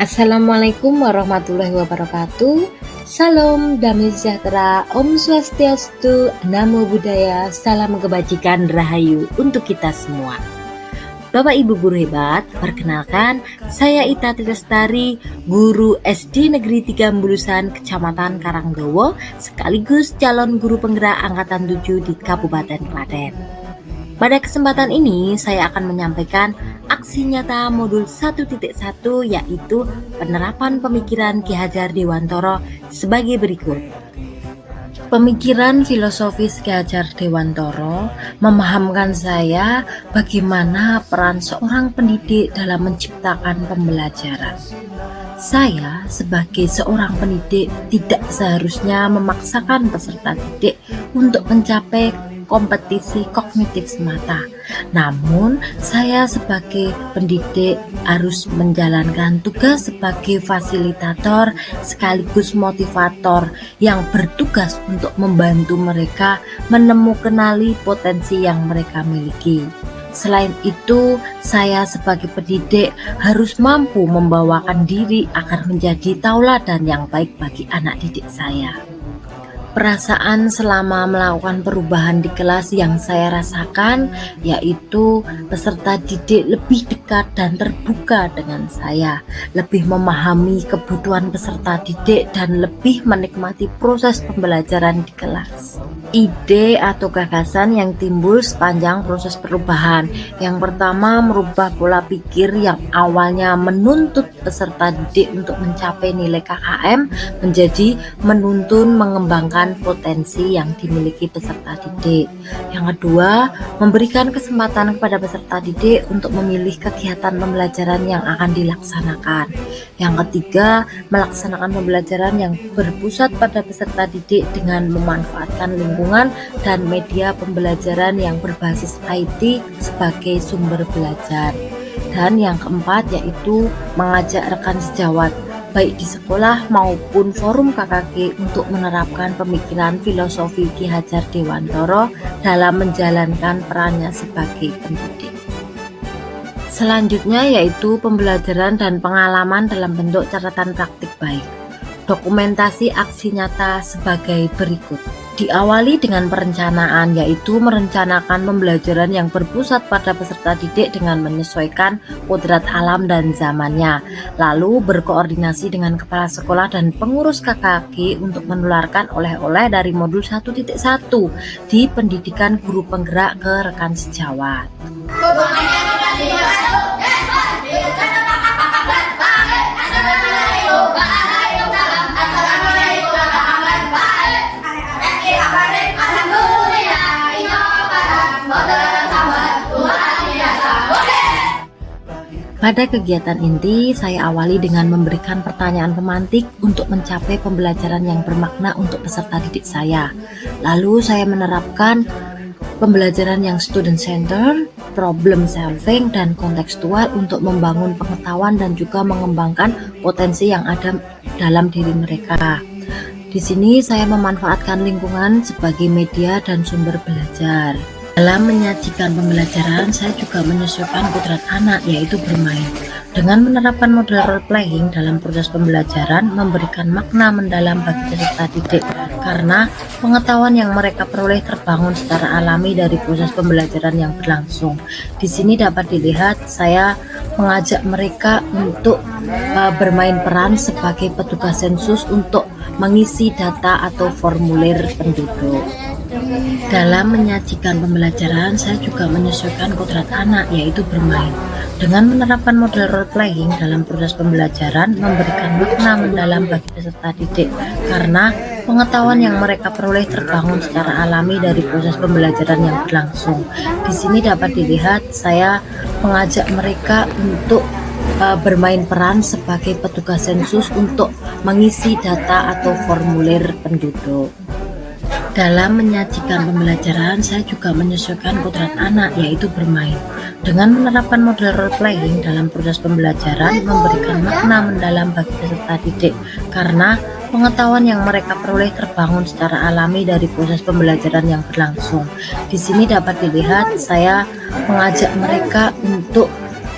Assalamualaikum warahmatullahi wabarakatuh. Salam damai sejahtera, Om Swastiastu, Namo Buddhaya, salam kebajikan rahayu untuk kita semua. Bapak Ibu guru hebat, perkenalkan saya Ita Trilestari, guru SD Negeri 3 Mbulusan, Kecamatan Karangdowo, sekaligus calon guru penggerak angkatan 7 di Kabupaten Klaten. Pada kesempatan ini saya akan menyampaikan aksi nyata modul 1.1 yaitu penerapan pemikiran Ki Hajar Dewantoro sebagai berikut. Pemikiran filosofis Ki Hajar Dewantoro memahamkan saya bagaimana peran seorang pendidik dalam menciptakan pembelajaran. Saya sebagai seorang pendidik tidak seharusnya memaksakan peserta didik untuk mencapai kompetisi kognitif semata. Namun, saya sebagai pendidik harus menjalankan tugas sebagai fasilitator sekaligus motivator yang bertugas untuk membantu mereka menemukan potensi yang mereka miliki. Selain itu, saya sebagai pendidik harus mampu membawakan diri agar menjadi tauladan yang baik bagi anak didik saya. Perasaan selama melakukan perubahan di kelas yang saya rasakan yaitu peserta didik lebih dekat dan terbuka dengan saya, lebih memahami kebutuhan peserta didik dan lebih menikmati proses pembelajaran di kelas. Ide atau gagasan yang timbul sepanjang proses perubahan. Yang pertama, merubah pola pikir yang awalnya menuntut peserta didik untuk mencapai nilai KKM menjadi menuntun mengembangkan potensi yang dimiliki peserta didik. Yang kedua, memberikan kesempatan kepada peserta didik untuk memilih kegiatan pembelajaran yang akan dilaksanakan. Yang ketiga, melaksanakan pembelajaran yang berpusat pada peserta didik dengan memanfaatkan lingkungan dan media pembelajaran yang berbasis IT sebagai sumber belajar. Dan yang keempat yaitu mengajak rekan sejawat baik di sekolah maupun forum KKG untuk menerapkan pemikiran filosofi Ki Hajar Dewantoro dalam menjalankan perannya sebagai pendidik. Selanjutnya yaitu pembelajaran dan pengalaman dalam bentuk catatan praktik baik. Dokumentasi aksi nyata sebagai berikut. Diawali dengan perencanaan, yaitu merencanakan pembelajaran yang berpusat pada peserta didik dengan menyesuaikan kodrat alam dan zamannya. Lalu berkoordinasi dengan kepala sekolah dan pengurus KKG untuk menularkan oleh-oleh dari modul 1.1 di pendidikan guru penggerak ke rekan sejawat. Pada kegiatan inti, saya awali dengan memberikan pertanyaan pemantik untuk mencapai pembelajaran yang bermakna untuk peserta didik saya. Lalu saya menerapkan pembelajaran yang student center, problem solving, dan kontekstual untuk membangun pengetahuan dan juga mengembangkan potensi yang ada dalam diri mereka. Di sini saya memanfaatkan lingkungan sebagai media dan sumber belajar. Dalam menyajikan pembelajaran, saya juga menyesuaikan kodrat anak, yaitu bermain. Dengan menerapkan model role playing dalam proses pembelajaran, memberikan makna mendalam bagi peserta didik, karena pengetahuan yang mereka peroleh terbangun secara alami dari proses pembelajaran yang berlangsung. Di sini dapat dilihat saya mengajak mereka untuk bermain peran sebagai petugas sensus untuk mengisi data atau formulir penduduk. Dalam menyajikan pembelajaran, saya juga menyesuaikan kodrat anak, yaitu bermain. Dengan menerapkan model role playing dalam proses pembelajaran, memberikan makna mendalam bagi peserta didik, karena pengetahuan yang mereka peroleh terbangun secara alami dari proses pembelajaran yang berlangsung. Di sini dapat dilihat saya mengajak mereka untuk bermain peran sebagai petugas sensus untuk mengisi data atau formulir penduduk. Dalam menyajikan pembelajaran, saya juga menyesuaikan kodrat anak, yaitu bermain. Dengan menerapkan model role playing dalam proses pembelajaran, memberikan makna mendalam bagi peserta didik, karena pengetahuan yang mereka peroleh terbangun secara alami dari proses pembelajaran yang berlangsung. Di sini dapat dilihat saya mengajak mereka untuk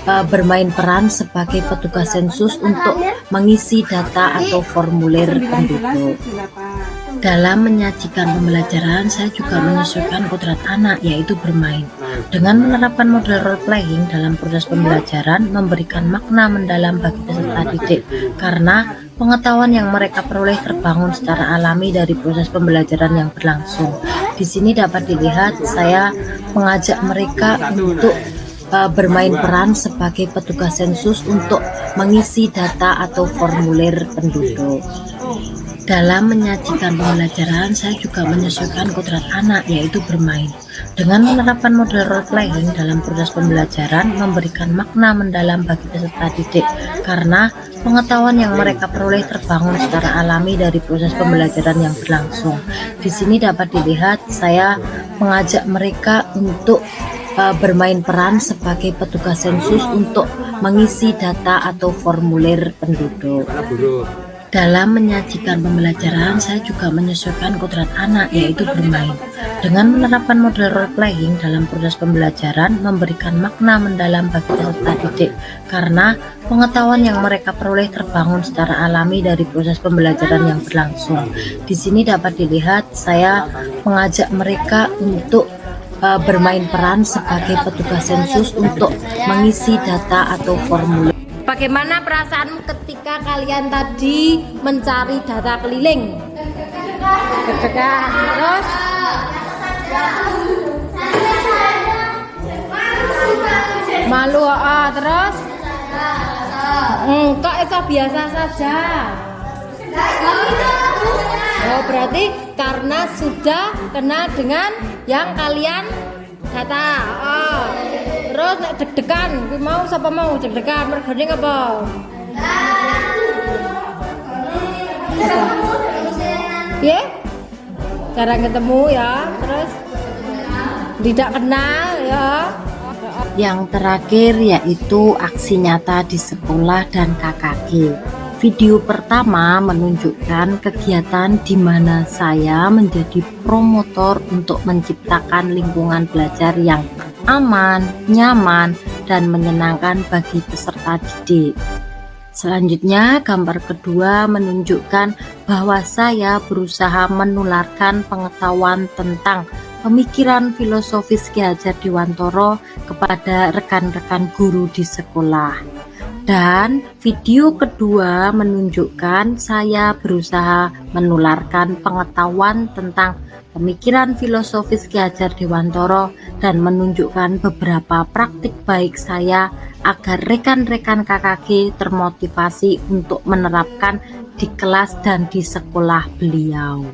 bermain peran sebagai petugas sensus untuk mengisi data atau formulir penduduk. Dalam menyajikan pembelajaran, saya juga menyesuaikan kodrat anak, yaitu bermain. Dengan menerapkan model role playing dalam proses pembelajaran, memberikan makna mendalam bagi peserta didik, karena pengetahuan yang mereka peroleh terbangun secara alami dari proses pembelajaran yang berlangsung. Di sini dapat dilihat saya mengajak mereka untuk bermain peran sebagai petugas sensus untuk mengisi data atau formulir penduduk. Dalam menyajikan pembelajaran, saya juga menyesuaikan kodrat anak, yaitu bermain. Dengan menerapkan model role playing dalam proses pembelajaran, memberikan makna mendalam bagi peserta didik, karena pengetahuan yang mereka peroleh terbangun secara alami dari proses pembelajaran yang berlangsung. Di sini dapat dilihat saya mengajak mereka untuk bermain peran sebagai petugas sensus untuk mengisi data atau formulir penduduk. Dalam menyajikan pembelajaran, saya juga menyesuaikan kodrat anak, yaitu bermain. Dengan menerapkan model role playing dalam proses pembelajaran, memberikan makna mendalam bagi peserta didik, karena pengetahuan yang mereka peroleh terbangun secara alami dari proses pembelajaran yang berlangsung. Di sini dapat dilihat saya mengajak mereka untuk bermain peran sebagai petugas sensus untuk mengisi data atau formulir. Bagaimana perasaanmu ketika kalian tadi mencari data keliling? Deg-degan. Terus? Malu, terus? Kok itu biasa saja? Oh, berarti karena sudah kenal dengan yang kalian data. Terus nek deg-degan, kuwi mau sapa mau deg-degan mergane apa? Ya? Jarang ketemu ya, terus tidak kenal ya. Yang terakhir yaitu aksi nyata di sekolah dan KKG. Video pertama menunjukkan kegiatan di mana saya menjadi promotor untuk menciptakan lingkungan belajar yang aman, nyaman, dan menyenangkan bagi peserta didik. Selanjutnya, gambar kedua menunjukkan bahwa saya berusaha menularkan pengetahuan tentang pemikiran filosofis Ki Hajar Dewantara kepada rekan-rekan guru di sekolah. Dan video kedua menunjukkan saya berusaha menularkan pengetahuan tentang pemikiran filosofis Ki Hajar Dewantara dan menunjukkan beberapa praktik baik saya agar rekan-rekan KKG termotivasi untuk menerapkan di kelas dan di sekolah beliau.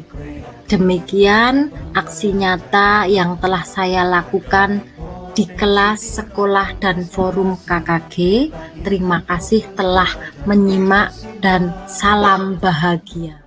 Demikian aksi nyata yang telah saya lakukan di kelas, sekolah, dan forum KKG. Terima kasih telah menyimak dan salam bahagia.